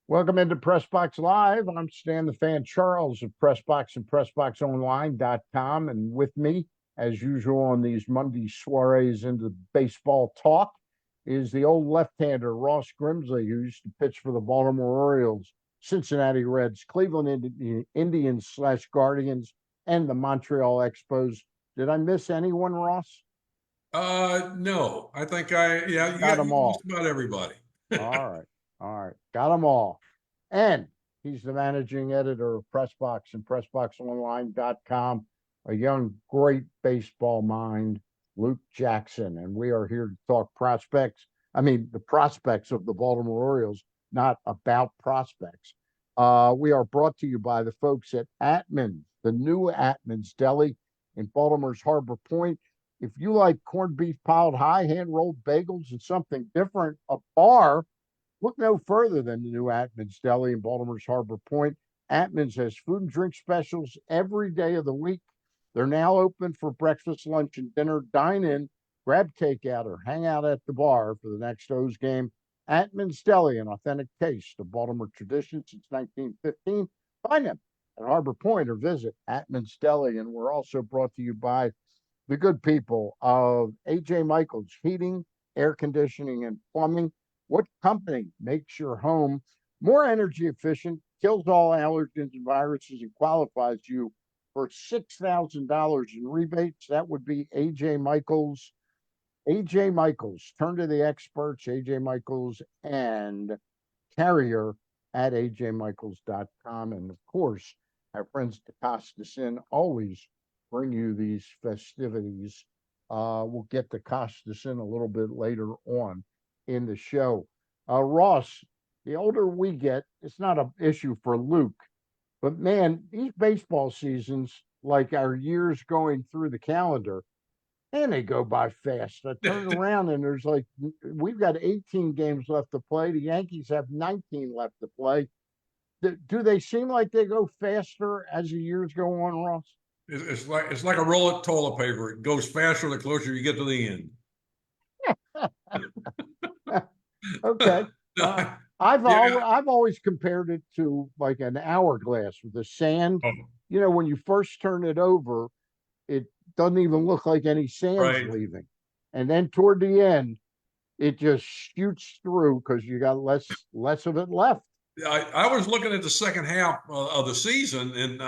Welcome into PressBox Live. I'm Stan the Fan Charles of PressBox and PressBoxOnline.com. And with me, as usual, on these Monday soirees into baseball talk is the old left-hander, Ross Grimsley, who used to pitch for the Baltimore Orioles, Cincinnati Reds, Cleveland Indians/Guardians, and the Montreal Expos. Did I miss anyone, Ross? No, I think you Got got them all. just about everybody. All right. All right. Got them all. And he's the managing editor of PressBox and PressBoxOnline.com, a young, great baseball mind, Luke Jackson. And we are here to talk the prospects of the Baltimore Orioles, not about prospects. We are brought to you by the folks at Atman's, the new Atman's Deli in Baltimore's Harbor Point. If you like corned beef piled high, hand-rolled bagels, and something different, a bar, look no further than the new Atman's Deli in Baltimore's Harbor Point. Atman's has food and drink specials every day of the week. They're now open for breakfast, lunch, and dinner. Dine in, grab takeout, or hang out at the bar for the next O's game. Atman's Deli, an authentic taste of Baltimore tradition since 1915. Find them at Harbor Point or visit Atman's Deli. And we're also brought to you by the good people of A.J. Michaels Heating, Air Conditioning, and Plumbing. What company makes your home more energy efficient, kills all allergens and viruses, and qualifies you for $6,000 in rebates? That would be A.J. Michaels. A.J. Michaels. Turn to the experts, A.J. Michaels and Carrier at ajmichaels.com. And of course, our friends DeCosta Sin always bring you these festivities. We'll get to Costa Sin a little bit later on in the show. Ross, the older we get, it's not an issue for Luke, but man, these baseball seasons, like our years going through the calendar, and they go by fast. I turn around and we've got 18 games left to play. The Yankees have 19 left to play. Do they seem like they go faster as the years go on, Ross? It's like a roll of toilet paper. It goes faster the closer you get to the end. Okay. I've always compared it to like an hourglass with the sand. Oh, When you first turn it over, it doesn't even look like any sand's right. leaving. And then toward the end, it just shoots through because you got less of it left. I was looking at the second half of the season, and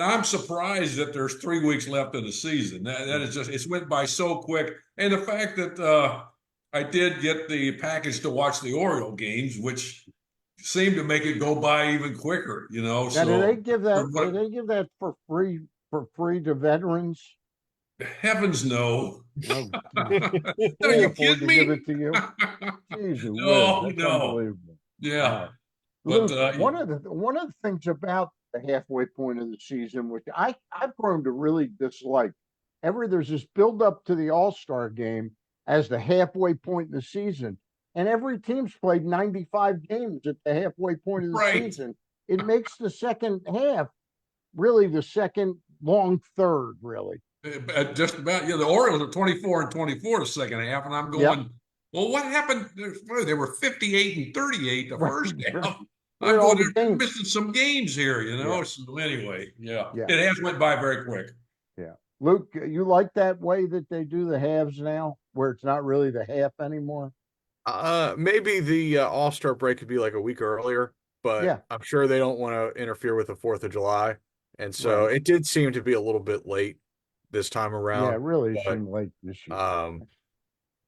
I'm surprised that there's 3 weeks left of the season. That is it's went by so quick, and the fact that I did get the package to watch the Oriole games, which seemed to make it go by even quicker. Now, So do they give that for free to veterans? heavens no. No, Are you afford kidding to give me? it to you. Jeez, No, that's no. unbelievable. Yeah. But Luke, one of the things about the halfway point of the season, which I've grown to really dislike, there's this build up to the All-Star game as the halfway point in the season, and every team's played 95 games at the halfway point of the right. season. It makes the second half really the second long third, really. Just about, the Orioles are 24-24 the second half, and I'm going, Yep. well, what happened? They were 58-38 the first half. Where I'm all going, the they're games? missing some games here, Yeah. So anyway, Yeah. It has went by very quick. Yeah. Luke, you like that way that they do the halves now, where it's not really the half anymore? Maybe the All-Star break could be like a week earlier, but Yeah. I'm sure they don't want to interfere with the 4th of July. And so Right. it did seem to be a little bit late this time Yeah, it around. really But seemed late this year.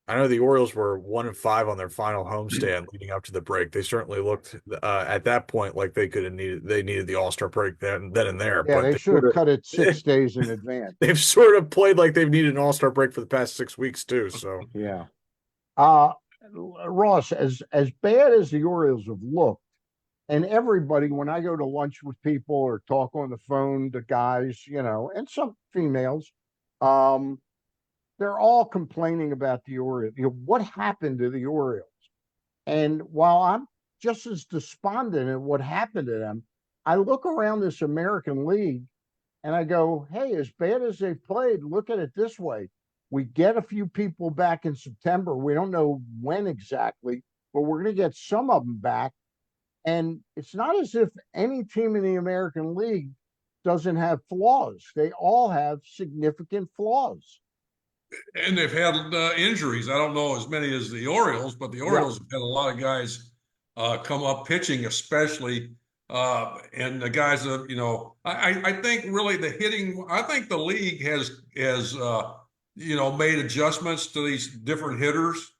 I know the Orioles were 1-5 on their final homestand leading up to the break. They certainly looked at that point like they needed the All-Star break then and there. Yeah, But they should have cut it 6 days in advance. They've sort of played like they've needed an All-Star break for the past 6 weeks too. So Yeah. Ross, as bad as the Orioles have looked, and everybody, when I go to lunch with people or talk on the phone to guys, and some females, um, they're all complaining about the Orioles. What happened to the Orioles? And while I'm just as despondent at what happened to them, I look around this American League and I go, hey, as bad as they've played, look at it this way. We get a few people back in September. We don't know when exactly, but we're going to get some of them back. And it's not as if any team in the American League doesn't have flaws. They all have significant flaws. And they've had injuries. I don't know as many as the Orioles, but the Yeah. Orioles have had a lot of guys come up pitching, especially. And the guys that, I think really the hitting, I think the league has made adjustments to these different hitters,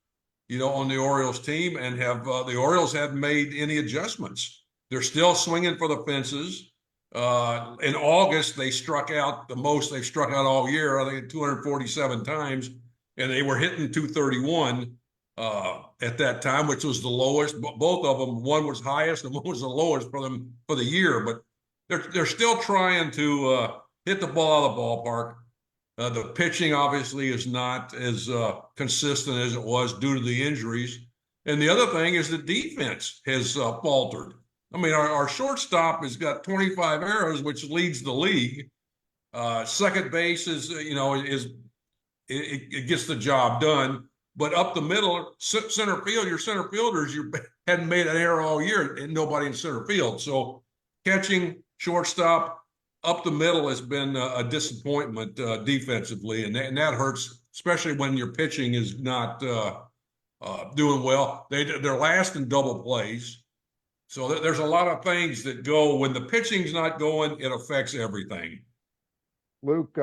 on the Orioles team, and have the Orioles haven't made any adjustments. They're still swinging for the fences. In August, they struck out the most they've struck out all year, I think 247 times, and they were hitting 231 at that time, which was the lowest. Both of them, one was highest and one was the lowest for them for the year. But they're still trying to hit the ball out of the ballpark. The pitching obviously is not as consistent as it was due to the injuries. And the other thing is the defense has faltered. I mean, our shortstop has got 25 errors, which leads the league. Second base it gets the job done. But up the middle, center field, your center fielders, you hadn't made an error all year, and nobody in center field. So catching, shortstop, up the middle has been a disappointment defensively, and that hurts, especially when your pitching is not doing well. They're last in double plays. So there's a lot of things that go when the pitching's not going, it affects everything. Luke,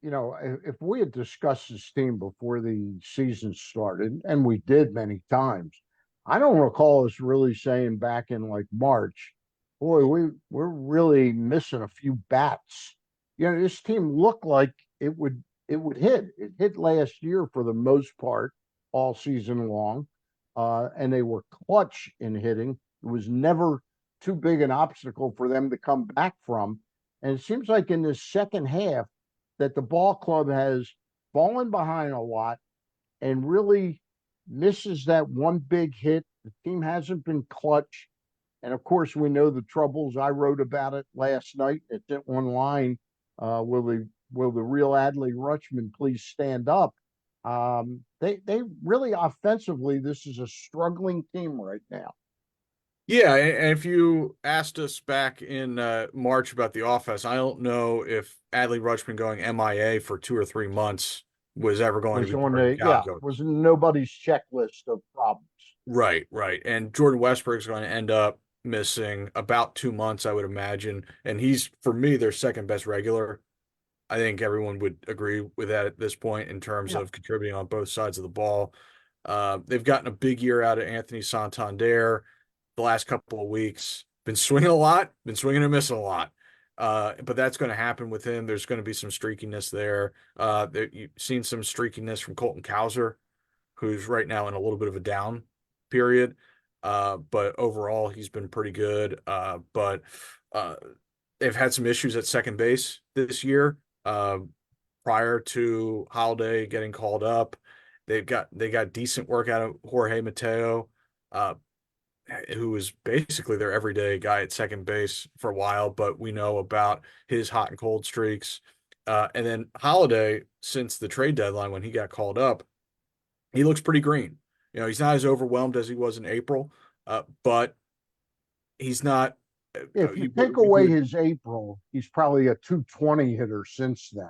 if we had discussed this team before the season started, and we did many times, I don't recall us really saying back in like March, boy, we're really missing a few bats. This team looked like it would hit. It hit last year for the most part, all season long, and they were clutch in hitting. It was never too big an obstacle for them to come back from. And it seems like in this second half that the ball club has fallen behind a lot and really misses that one big hit. The team hasn't been clutch. And of course, we know the troubles. I wrote about it last night. It's in one line. Will the real Adley Rutschman please stand up? They really offensively, this is a struggling team right now. Yeah, and if you asked us back in March about the offense, I don't know if Adley Rutschman going MIA for 2 or 3 months was ever going Was to be on part of the the calculus. was nobody's checklist of problems. Right, right. And Jordan Westbrook's going to end up missing about 2 months, I would imagine. And he's, for me, their second best regular. I think everyone would agree with that at this point in terms Yeah. of contributing on both sides of the ball. They've gotten a big year out of Anthony Santander the last couple of weeks. Been swinging a lot, been swinging and missing a lot. But that's going to happen with him. There's going to be some streakiness there. You've seen some streakiness from Colton Cowser, who's right now in a little bit of a down period. But overall, he's been pretty good. But they've had some issues at second base this year. Prior to Holiday getting called up, they got decent work out of Jorge Mateo, who was basically their everyday guy at second base for a while, but we know about his hot and cold streaks. And then Holiday, since the trade deadline when he got called up, he looks pretty green. He's not as overwhelmed as he was in April, but he's not. If you take away his April, he's probably a 220 hitter since then.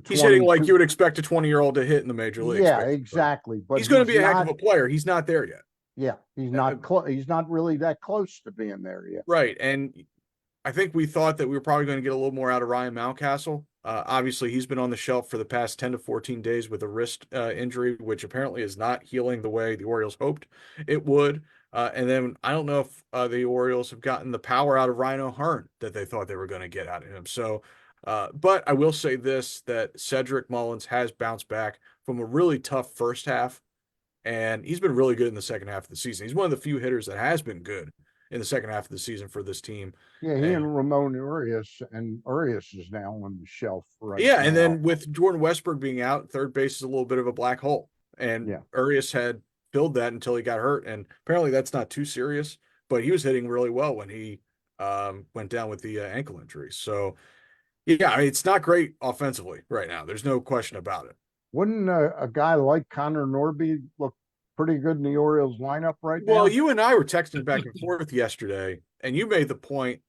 He's hitting like you would expect a 20-year-old to hit in the major leagues. Yeah, exactly. But he's going to be a heck of a player. He's not there yet. Yeah, he's not really that close to being there yet. Right, and I think we thought that we were probably going to get a little more out of Ryan Mountcastle. Obviously, he's been on the shelf for the past 10 to 14 days with a wrist injury, which apparently is not healing the way the Orioles hoped it would. And then I don't know if the Orioles have gotten the power out of Ryan O'Hearn that they thought they were going to get out of him. So, but I will say this, that Cedric Mullins has bounced back from a really tough first half, and he's been really good in the second half of the season. He's one of the few hitters that has been good in the second half of the season for this team. Yeah, he and Ramon Urias, and Urias is now on the shelf right now. And then with Jordan Westbrook being out, third base is a little bit of a black hole. And Urias had filled that until he got hurt, and apparently that's not too serious, but he was hitting really well when he went down with the ankle injury. So, yeah, it's not great offensively right now. There's no question about it. Wouldn't a guy like Connor Norby look pretty good in the Orioles lineup right now? Well, you and I were texting back and forth yesterday, and you made the point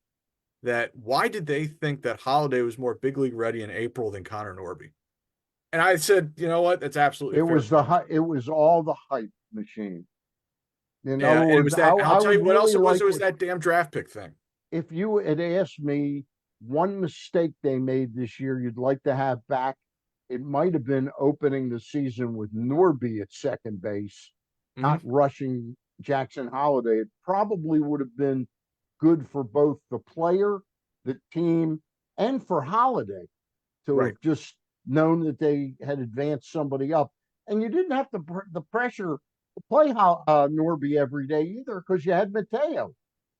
that why did they think that Holiday was more big league ready in April than Connor Norby? And I said, you know what? That's absolutely It fair. was it was all the hype machine. In Yeah, other and it words, was that. I'll I tell you would what else really it was. like It was that damn draft pick thing. if you had asked me one mistake they made this year you'd like to have back, it might have been opening the season with Norby at second base, not rushing Jackson Holiday. It probably would have been good for both the player, the team, and for Holiday to Right. have just known that they had advanced somebody up. And you didn't have the pressure to play Norby every day either because you had Mateo.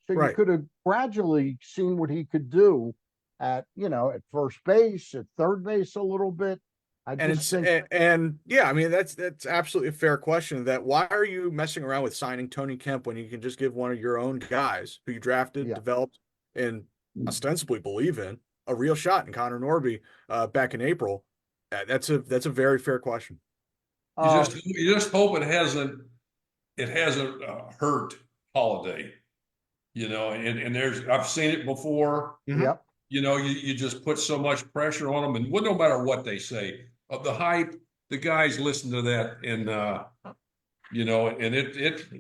So you Right. could have gradually seen what he could do at, at first base, at third base a little bit. I And just it's think, and yeah, I mean that's absolutely a fair question. That why are you messing around with signing Tony Kemp when you can just give one of your own guys who you drafted, yeah. developed, and ostensibly believe in a real shot in Connor Norby back in April? That's a very fair question. You just hope it hasn't hurt Holiday. And I've seen it before. Mhm. Yep. You just put so much pressure on them, and no matter what they say, the hype, the guys listen to that, and and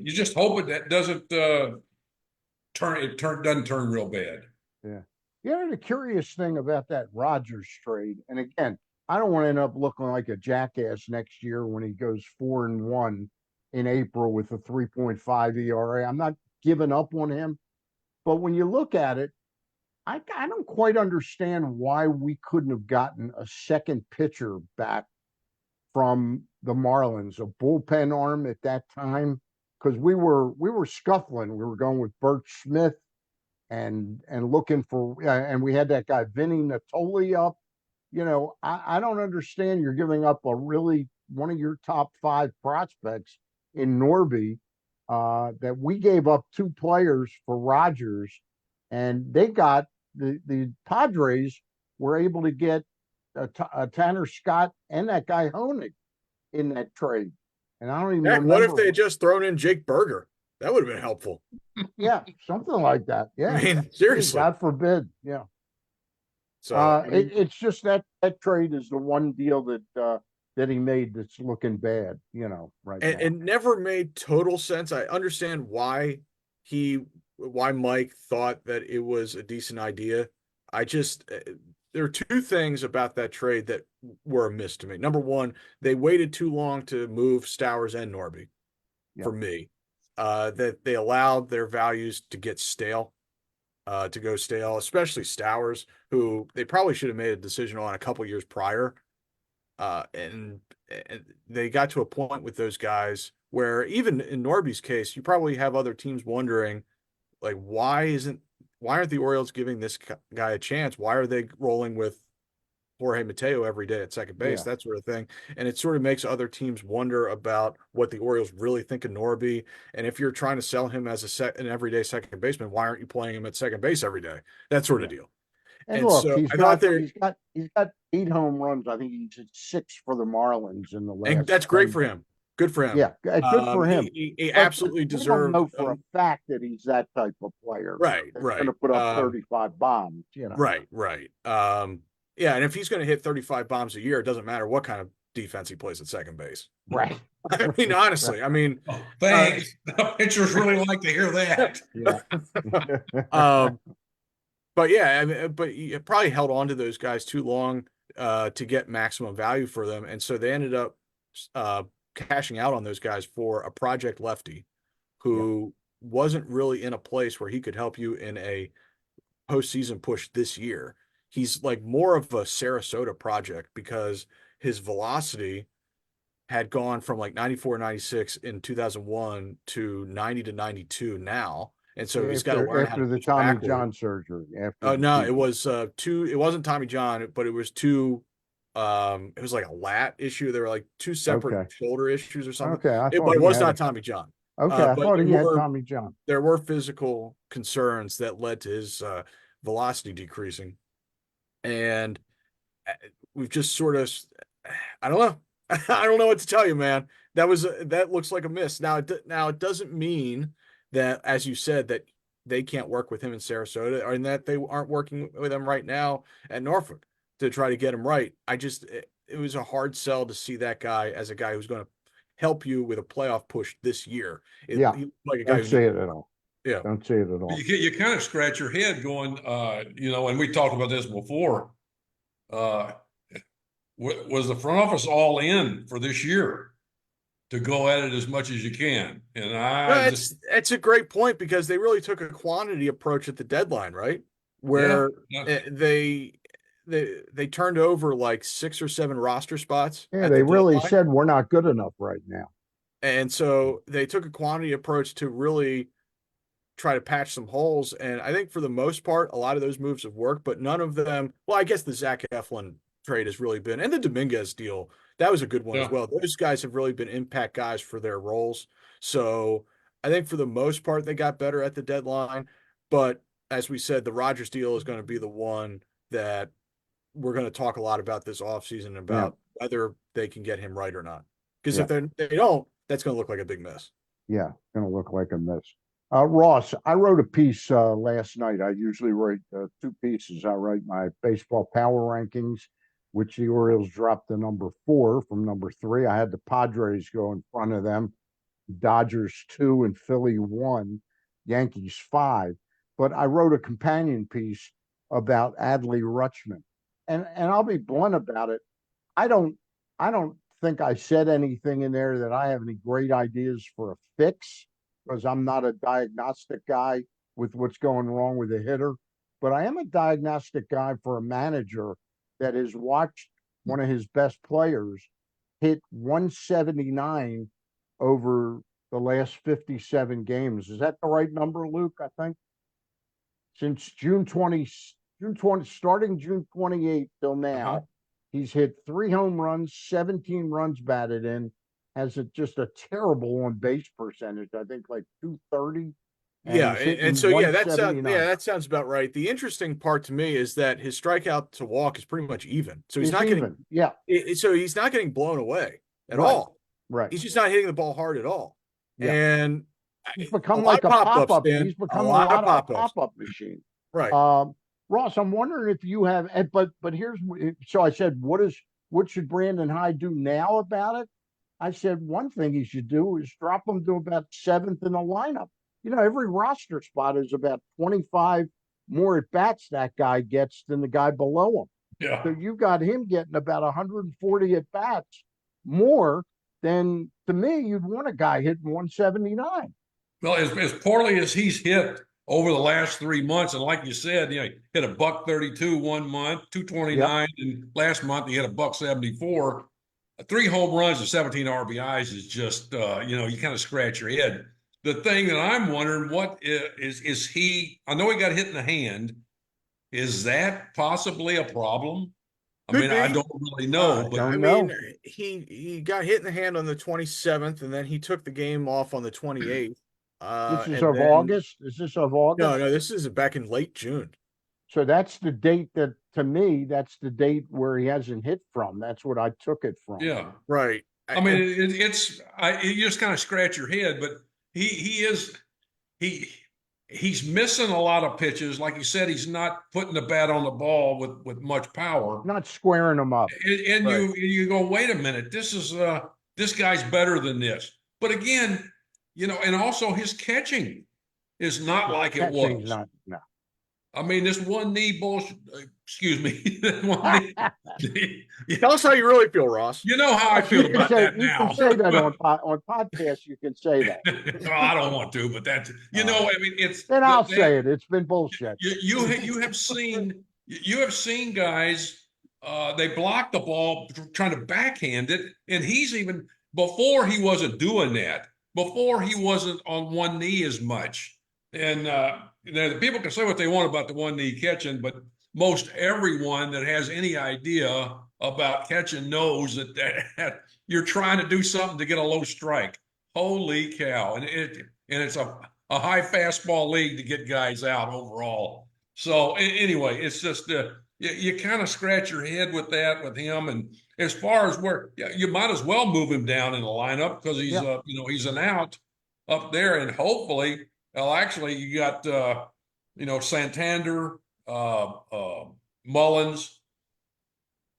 you just hope it doesn't doesn't turn real bad. Yeah. The curious thing about that Rogers trade, and again, I don't want to end up looking like a jackass next year when he goes 4-1 in April with a 3.5 ERA. I'm not giving up on him, but when you look at it, I don't quite understand why we couldn't have gotten a second pitcher back from the Marlins, a bullpen arm at that time, because we were scuffling. We were going with Bert Smith and looking for and we had that guy Vinny Natoli up. I don't understand. You're giving up a really one of your top five prospects in Norby, that we gave up two players for Rogers, and they got the Padres were able to get a Tanner Scott and that guy Honig in that trade. And I don't even Heck, what if remember. they had just thrown in Jake Berger? That would have been helpful. Yeah, something like that. I Yeah. mean, seriously. God forbid. Yeah. So I mean, It's just that trade is the one deal that he made that's looking bad, right and now. it never made total sense. I understand why Mike thought that it was a decent idea. I just there are two things about that trade that were amiss to me. Number one, they waited too long to move Stowers and Norby Yeah. for me. That they allowed their values to get stale, to go stale, especially Stowers, who they probably should have made a decision on a couple years prior. And they got to a point with those guys where even in Norby's case, you probably have other teams wondering, like, why aren't the Orioles giving this guy a chance? Why are they rolling with Jorge Mateo every day at second base? Yeah. That sort of thing. And it sort of makes other teams wonder about what the Orioles really think of Norby. And if you're trying to sell him as an everyday second baseman, why aren't you playing him at second base every day? That sort of Yeah. deal. And And look, so I thought he's got 8 home runs. I think he's at 6 for the Marlins in the and last that's great 10 for games. him. Good for him. Yeah, good for him. He But absolutely we don't know deserved. for a fact that he's that type of player Right, that's going right, to put up 35 bombs. right, right. Yeah, and if he's going to hit 35 bombs a year, it doesn't matter what kind of defense he plays at second base. Right. I mean, honestly, I mean, Oh, thanks. Pitchers really like to hear that. Yeah. But yeah, I mean, but you probably held on to those guys too long to get maximum value for them, and so they ended up uh, cashing out on those guys for a project lefty Yeah. who wasn't really in a place where he could help you in a postseason push this year. He's like more of a Sarasota project because his velocity had gone from like 94, 96 in 2001 to 90 to 92 now. And so he's got to learn how to After the pitch Tommy backward. John surgery. After the No, two. it was it wasn't Tommy John, but it was it was like a lat issue. There were like two separate Okay. shoulder issues or something. Okay. I But thought it he was had not Tommy John. okay. I But thought he had Tommy John. there were physical concerns that led to his velocity decreasing. And we've just sort of, I don't know. I don't know what to tell you, man. That looks like a miss. Now it doesn't mean that, as you said, that they can't work with him in Sarasota, or in that they aren't working with him right now at Norfolk to try to get him right. It was a hard sell to see that guy as a guy who's going to help you with a playoff push this year. Yeah, He like a guy don't who see needs, it at all. yeah. Don't see it at all. You kind of scratch your head going, and we talked about this before. Uh, was the front office all in for this year to go at it as much as you can? And No, I just, it's a great point because they really took a quantity approach at the deadline, right? yeah, Where yeah, they turned over like 6 or 7 roster spots Yeah, at they the really deadline. said we're not good enough right now. And so they took a quantity approach to really try to patch some holes. And I think for the most part, a lot of those moves have worked, but none of them. Well, I guess the Zach Eflin trade has really been, and the Dominguez deal, that was a good one as yeah. well. Those guys have really been impact guys for their roles. So I think for the most part, they got better at the deadline. But as we said, the Rodgers deal is going to be the one that we're going to talk a lot about this offseason Yeah, about whether they can get him right or not. Because yeah, if they don't, that's going to look like a big mess. yeah. Going to look like a mess. Ross, I wrote a piece last night. I usually write 2 pieces. I write my baseball power rankings, which the Orioles dropped to number 4 from number 3. I had the Padres go in front of them, Dodgers 2 and Philly 1, Yankees 5. But I wrote a companion piece about Adley Rutschman, and I'll be blunt about it. I don't I don't think I said anything in there that I have any great ideas for a fix, because I'm not a diagnostic guy with what's going wrong with a hitter, but I am a diagnostic guy for a manager that has watched one of his best players hit 179 over the last 57 games. Is that the right number, Luke? I think since June 20, starting June 28th till Uh-huh. now, he's hit 3 home runs, 17 runs batted in, has just a terrible on base percentage. I think like 230, and Yeah, he's and hitting so yeah, 179. that sounds about right. The interesting part to me is that his strikeout to walk is pretty much even. So he's It's not getting even. Yeah, so he's not getting blown away at right, all. right. He's just not hitting the ball hard at all. Yeah. And He's a become lot like of a pop-ups, pop-up. Dan. He's A become lot of a pop-ups. pop-up machine. Right. Um, Ross, I'm wondering if you have, but here's, so I said, what should Brandon Hyde do now about it? I said one thing he should do is drop him to about 7th in the lineup. Every roster spot is about 25 more at bats that guy gets than the guy below him. So Yeah. you got him getting about 140 at bats more than, to me, you'd want a guy hitting 179. Well, as poorly as he's hit over the last 3 months, and like you said, he hit a buck 32 one month, Yep. 229, and last month he hit a buck 74. 3 home runs and 17 RBIs is just, you kind of scratch your head. The thing that I'm wondering, what is he? I know he got hit in the hand. Is that possibly a problem? I Could mean, I be. don't really know, but I Don't mean, know. he got hit in the hand on the 27th, and then he took the game off on the 28th. This is And of then August. Is this of August? no, this is back in late June. So that's the date that, to me, that's the date where he hasn't hit from. That's what I took it from. yeah. Right. I mean, you just kind of scratch your head, but he is he he's missing a lot of pitches. Like you said, he's not putting the bat on the ball with much power. Not squaring them up. And Right. you go, wait a minute, this guy's better than this. But again, and also his catching is not like it Catching's was. not, no. I mean, this one knee bullshit. Excuse me, that one knee. Tell us how you really feel, Ross. You know how I Ross, you feel can about say that you can now. say that on podcasts. You can say that. Well, I don't want to, but that's I mean, it's Then I'll that say it. It's been bullshit. you have seen guys they block the ball trying to backhand it, and he's even before he wasn't doing that. Before he wasn't on one knee as much, and the people can say what they want about the one knee catching, but most everyone that has any idea about catching knows that you're trying to do something to get a low strike. Holy cow! And it's a high fastball league to get guys out overall. So anyway, it's just you kind of scratch your head with that with him. And as far as where you might as well move him down in the lineup because he's Yeah. he's an out up there, and hopefully, well, actually, you got Santander, Mullins,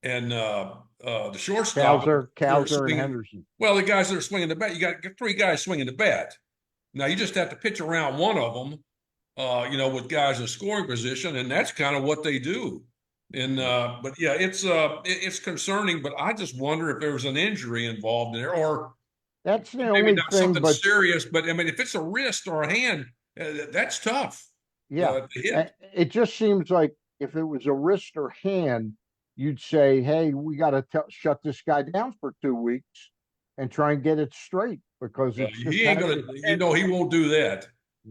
and the shortstop. They're Cowser and swinging. Henderson. Well, the guys that are swinging the bat, you got three guys swinging the bat. Now you just have to pitch around one of them, with guys in scoring position, and that's kind of what they do. And but yeah, it's concerning. But I just wonder if there was an injury involved in there, or That's the maybe only not thing, something but serious. But I mean, if it's a wrist or a hand, that's tough yeah, to hit. it just seems like if it was a wrist or hand, you'd say, "Hey, we got to shut this guy down for 2 weeks and try and get it straight because it's just He ain't had gonna, it." he won't do that.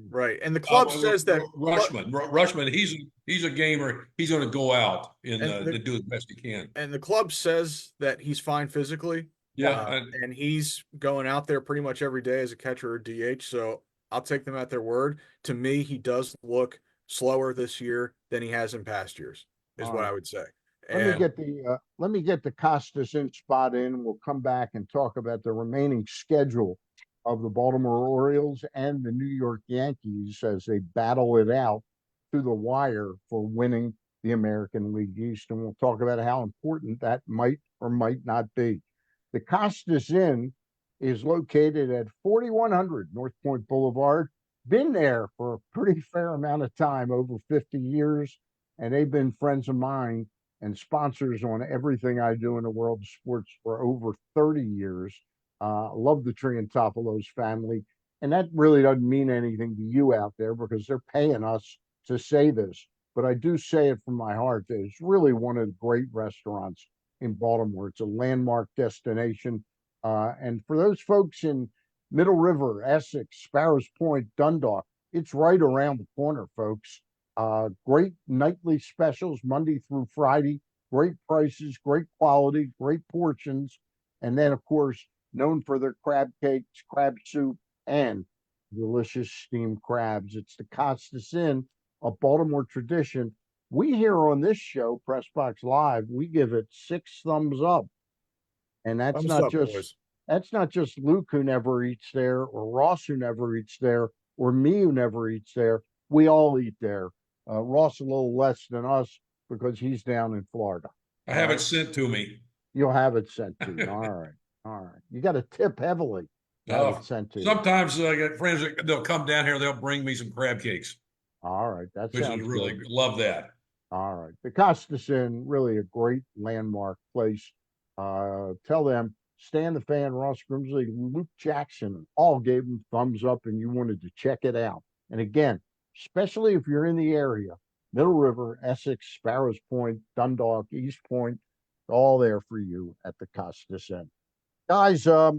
Right. And the club says that Rushman, he's a gamer. He's going to go out and to do as best he can. and the club says that he's fine physically. Yeah, And he's going out there pretty much every day as a catcher or DH. So I'll take them at their word. To me, he does look slower this year than he has in past years, is what I would say. And Let me get the Costas in spot in. We'll come back and talk about the remaining schedule of the Baltimore Orioles and the New York Yankees as they battle it out to the wire for winning the American League East. And we'll talk about how important that might or might not be. The Costas Inn is located at 4100 North Point Boulevard. Been there for a pretty fair amount of time, over 50 years, and they've been friends of mine and sponsors on everything I do in the world of sports for over 30 years. Love the Triantopoulos family. And that really doesn't mean anything to you out there because they're paying us to say this. But I do say it from my heart that it's really one of the great restaurants in Baltimore. It's a landmark destination. And for those folks in Middle River, Essex, Sparrows Point, Dundalk, it's right around the corner, folks. Great nightly specials Monday through Friday, great prices, great quality, great portions. And then, of course, known for their crab cakes, crab soup, and delicious steamed crabs. It's the Costas Inn, a Baltimore tradition. We here on this show, Press Box Live, we give it 6 thumbs up. And thumbs up, boys. that's not just Luke who never eats there, or Ross who never eats there, or me who never eats there. We all eat there. Ross a little less than us because he's down in Florida. I have it sent to me. You'll have it sent to you. All right. All right. You got to tip heavily to have it sent to you. Sometimes I got friends that they'll come down here, they'll bring me some crab cakes. All right. That which sounds is really good. love that. All right. The Costas Inn, really a great landmark place. Tell them Stan the Fan, Ross Grimsley, Luke Jackson all gave them thumbs up and you wanted to check it out. And again, especially if you're in the area, Middle River, Essex, Sparrows Point, Dundalk, East Point, all there for you at the Costas Inn. Guys, I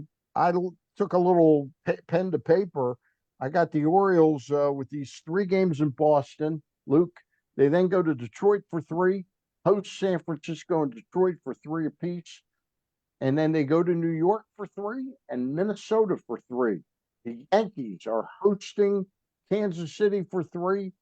took a little pen to paper. I got the Orioles with these 3 games in Boston. Luke, they then go to Detroit for 3, host San Francisco and Detroit for 3 apiece. And then they go to New York for 3 and Minnesota for 3. The Yankees are hosting Kansas City for 3,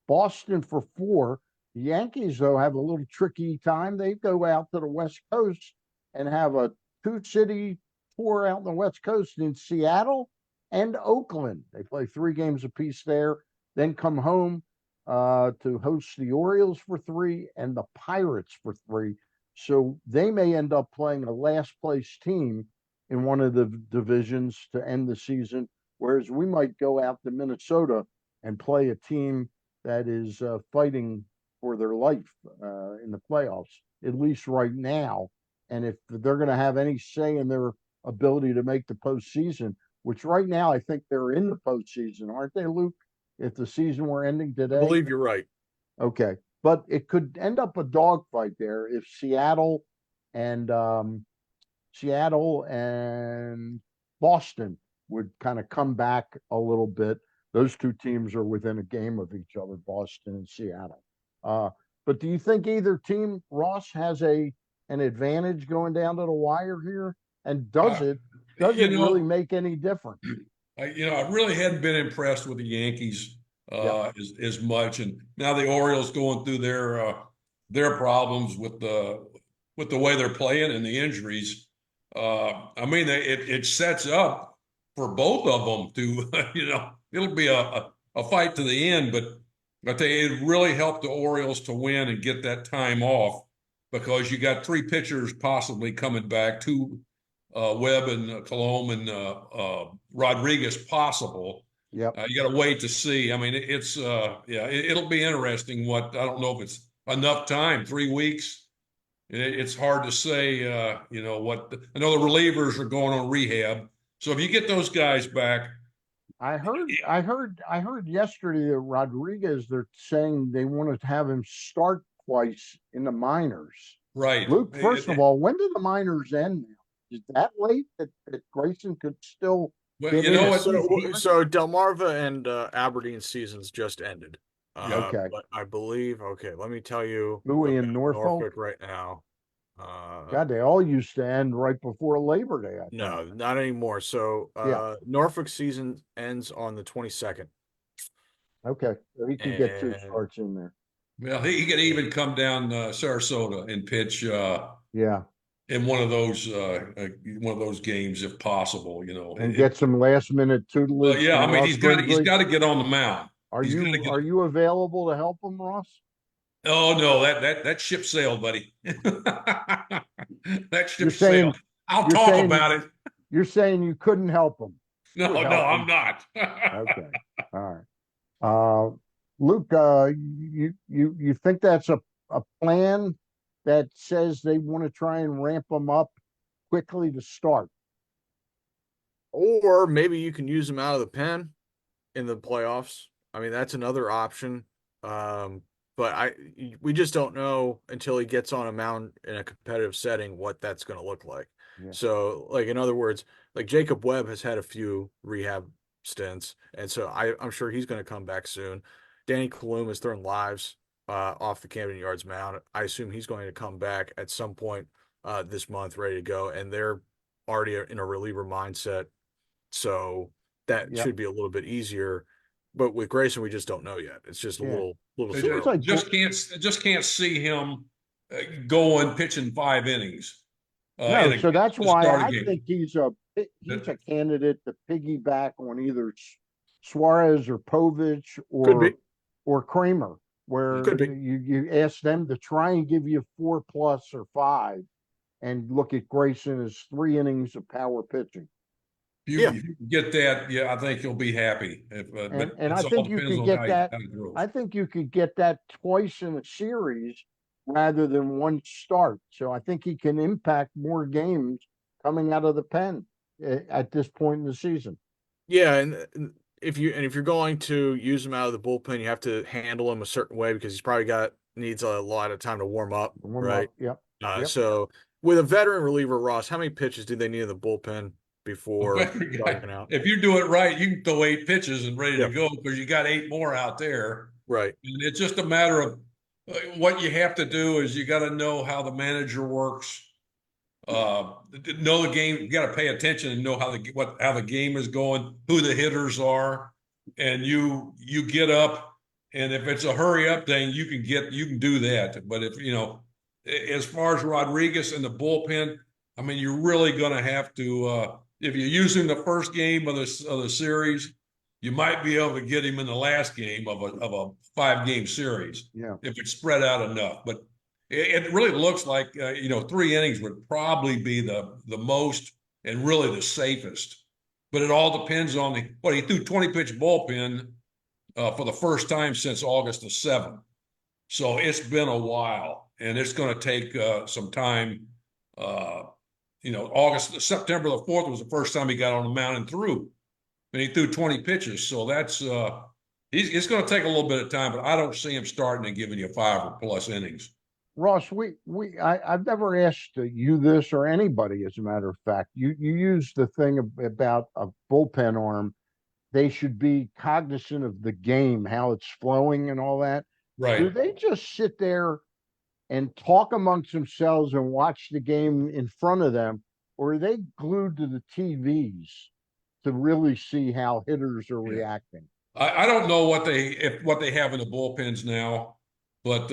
Boston for 4. The Yankees, though, have a little tricky time. They go out to the West Coast and have a 2-city tour out on the West Coast in Seattle and Oakland. They play 3 games apiece there, then come home to host the Orioles for 3 and the Pirates for 3. So they may end up playing a last place team in one of the divisions to end the season, whereas we might go out to Minnesota and play a team that is fighting for their life in the playoffs, at least right now. And if they're going to have any say in their ability to make the postseason, which right now I think they're in the postseason, aren't they, Luke? If the season were ending today, I believe you're right. Okay, but it could end up a dogfight there if Seattle and Boston would kind of come back a little bit. Those 2 teams are within a game of each other, Boston and Seattle. But do you think either team, Ross, has an advantage going down to the wire here? And does it really make any difference? I really hadn't been impressed with the Yankees as much, and now the Orioles going through their their problems with the way they're playing and the injuries. I mean, it sets up for both of them to, it'll be a fight to the end, but I tell you, it really helped the Orioles to win and get that time off because you got three pitchers possibly coming back, two Webb and Coulombe and Rodriguez possible. Yep. You got to wait to see. I mean, it'll be interesting. I don't know if it's enough time, 3 weeks. It's hard to say. I know the relievers are going on rehab, so if you get those guys back, I heard yesterday that Rodriguez, they're saying they want to have him start twice in the minors. right? Luke, first of all, when do the minors end now? Is that late that Grayson could still Well, get you know in? what? So Delmarva and Aberdeen seasons just ended. Okay. But I believe, okay, let me tell you Louis and about Norfolk? right now. God, they all used to end right before Labor Day, I think. No, not anymore. So Yeah. Norfolk season ends on the 22nd. Okay. So he can get two And starts in there. Well, he could even come down Sarasota and pitch Yeah. in one of those games if possible. And get some last minute tutelage Yeah, I from mean Ross he's Grimsley. got to get on the mound. Are He's got to get. you available to help him, Ross? Oh no, that ship sailed, buddy. That You're ship saying sailed. I'll you're talk saying about it. you're saying you couldn't help him. No, Would no, help I'm him. not. Okay. All right. Luke, you think that's a plan that says they want to try and ramp them up quickly to start? or maybe you can use them out of the pen in the playoffs. I mean, that's another option. But we just don't know until he gets on a mound in a competitive setting what that's going to look like. Yeah. So, like in other words, like Jacob Webb has had a few rehab stints, and so I'm sure he's going to come back soon. Danny Coulombe is throwing lives off the Camden Yards mound. I assume he's going to come back at some point this month, ready to go, and they're already in a reliever mindset, so that Yep. should be a little bit easier. But with Grayson, we just don't know yet. It's just a Yeah. little Seems too like just can't see him going pitching 5 innings. no, so that's why I game. think he's a candidate to piggyback on either Suarez or Povich Could be. or Kramer, where Could be. you ask them to try and give you 4+ or 5, and look at Grayson as 3 innings of power pitching. If you get that, yeah, I think you'll be happy. And I think you could get that. I think you could get that twice in a series rather than one start. So I think he can impact more games coming out of the pen at this point in the season. Yeah, and if you're going to use him out of the bullpen, you have to handle him a certain way because he's probably needs a lot of time to warm up, right? Yep. Yep. So with a veteran reliever, Ross, how many pitches do they need in the bullpen before starting out? If you do it right, you can throw 8 pitches and ready Yeah. to go because you got 8 more out there. Right. And it's just a matter of what you have to do is you got to know how the manager works. Know the game. You got to pay attention and know how the game is going, who the hitters are, and you get up. And if it's a hurry up thing, you can do that. But if as far as Rodriguez and the bullpen, I mean, you're really going to have to. If you're using the first game of the series, you might be able to get him in the last game of a 5-game series. Yeah. If it's spread out enough, but it really looks like 3 innings would probably be the most and really the safest. But it all depends on he threw 20-pitch bullpen for the first time since August the 7th. So it's been a while, and it's going to take some time. September the 4th was the first time he got on the mound and threw, and he threw 20 pitches. So that's it's going to take a little bit of time, but I don't see him starting and giving you 5 or plus innings. Ross, I've never asked you this or anybody, as a matter of fact. You used the thing about a bullpen arm. They should be cognizant of the game, how it's flowing and all that. Right. Do they just sit there and talk amongst themselves and watch the game in front of them, or are they glued to the TVs to really see how hitters are reacting? I don't know what they have in the bullpens now, But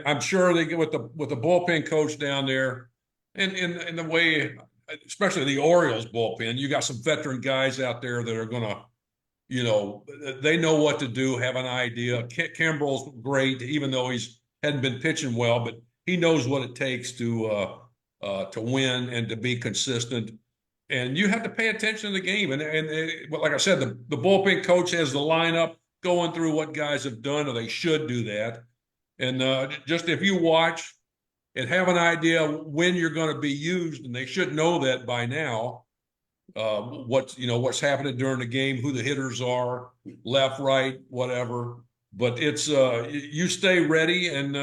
I'm sure they get with the bullpen coach down there, and the way, especially the Orioles bullpen, you got some veteran guys out there that are gonna, they know what to do, have an idea. Kimbrel's great, even though he's hadn't been pitching well, but he knows what it takes to win and to be consistent. And you have to pay attention to the game. But like I said, the bullpen coach has the lineup going through what guys have done, or they should do that. And just if you watch and have an idea when you're going to be used, and they should know that by now. What's happening during the game, who the hitters are, left, right, whatever. But it's you stay ready and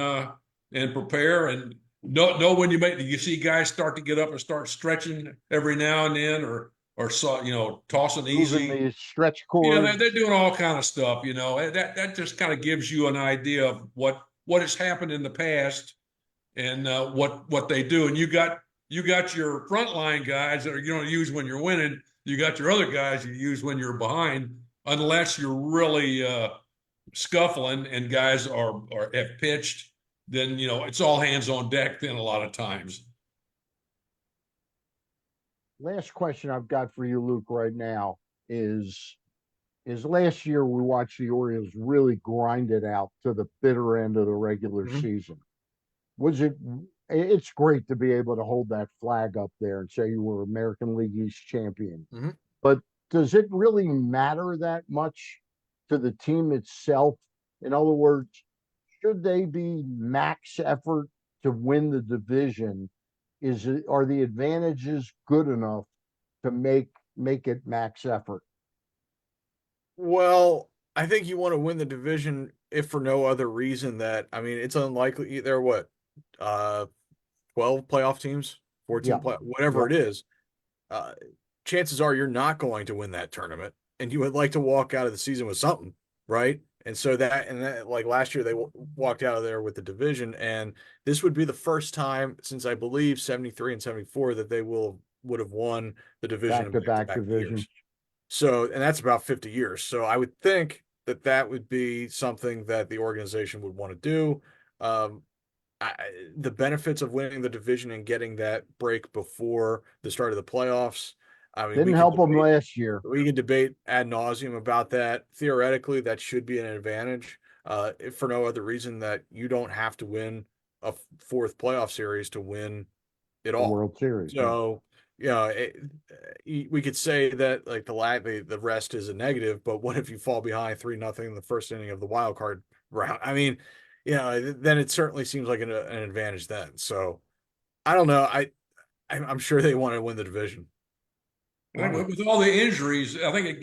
prepare and know when you see guys start to get up and start stretching every now and then, or tossing Moving easy. the stretch Yeah, cords. they're doing all kind of stuff. That just kind of gives you an idea of what has happened in the past and what they do. And you got your frontline guys that are going to use when you're winning. You got your other guys you use when you're behind, unless you're really scuffling and guys are have pitched. Then it's all hands on deck. Then a lot of times. Last question I've got for you, Luke, right now is last year we watched the Orioles really grind it out to the bitter end of the regular season. It's great to be able to hold that flag up there and say you were American League East champion. But does it really matter that much to the team itself? In other words, should they be max effort to win the division? Are the advantages good enough to make it max effort? Well, I think you want to win the division if for no other reason that, I mean, it's unlikely there are what, 12 playoff teams, 14 Yeah. whatever Yep. it is. Chances are you're not going to win that tournament, and you would like to walk out of the season with something, right? And so that like last year they walked out of there with the division, and this would be the first time since I believe 73 and 74 that they would have won the division in Back-to-back back-to-back divisions. years. So, and that's about 50 years. So I would think that would be something that the organization would want to do. Um, the benefits of winning the division and getting that break before the start of the playoffs. I mean, Didn't help them last year. We can debate ad nauseum about that. Theoretically, that should be an advantage, if for no other reason that you don't have to win a fourth playoff series to win it The all. World Series. So, we could say that like the rest is a negative, but what if you fall behind 3-0 in the first inning of the wild card round? I mean, then it certainly seems like an advantage then. So I don't know. I'm sure they want to win the division. With all the injuries, I think it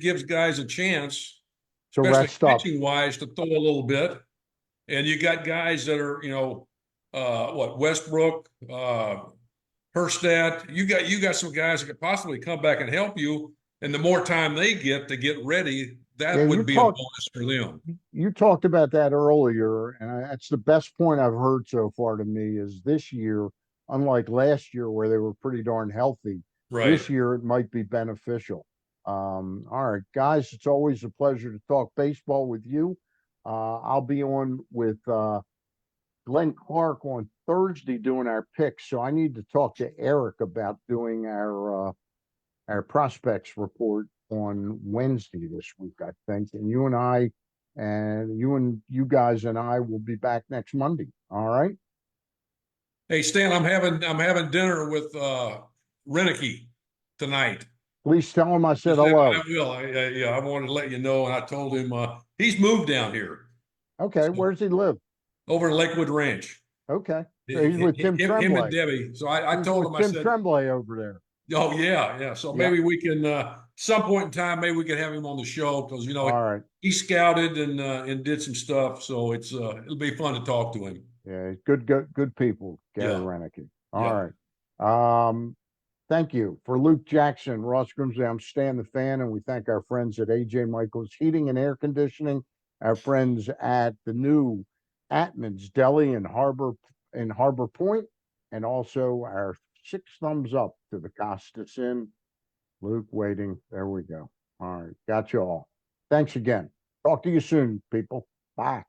gives guys a chance, To especially rest up. pitching wise, to throw a little bit. And you got guys that are, Westbrook, Herstadt. You got some guys that could possibly come back and help you. And the more time they get to get ready, that would be a bonus for them. You talked about that earlier, and that's the best point I've heard so far to me is this year, unlike last year where they were pretty darn healthy, Right. this year it might be beneficial. All right, guys, it's always a pleasure to talk baseball with you. I'll be on with Glenn Clark on Thursday doing our picks, so I need to talk to Eric about doing our prospects report on Wednesday this week, I think. And you guys and I will be back next Monday. All right. Hey Stan, I'm having dinner with Renicky tonight. Please tell him I said hello. I will. I wanted to let you know, and I told him he's moved down here. Okay, So, where's he live? over in Lakewood Ranch. Okay, so he's with Tim Tremblay. Him and Debbie. So I told him, I Tim said, Tremblay over there. oh yeah. So maybe we can some point in time, maybe we can have him on the show because all right, he scouted and did some stuff. So it'll be fun to talk to him. Yeah, good people, Gary Renicky. All right. Thank you. For Luke Jackson, Ross Grimsley, I'm Stan the Fan, and we thank our friends at AJ Michaels Heating and Air Conditioning, our friends at the new Atman's Deli in Harbor Point, and also our 6 thumbs up to the Costas Inn. Luke waiting. There we go. All right. Got you all. Thanks again. Talk to you soon, people. Bye.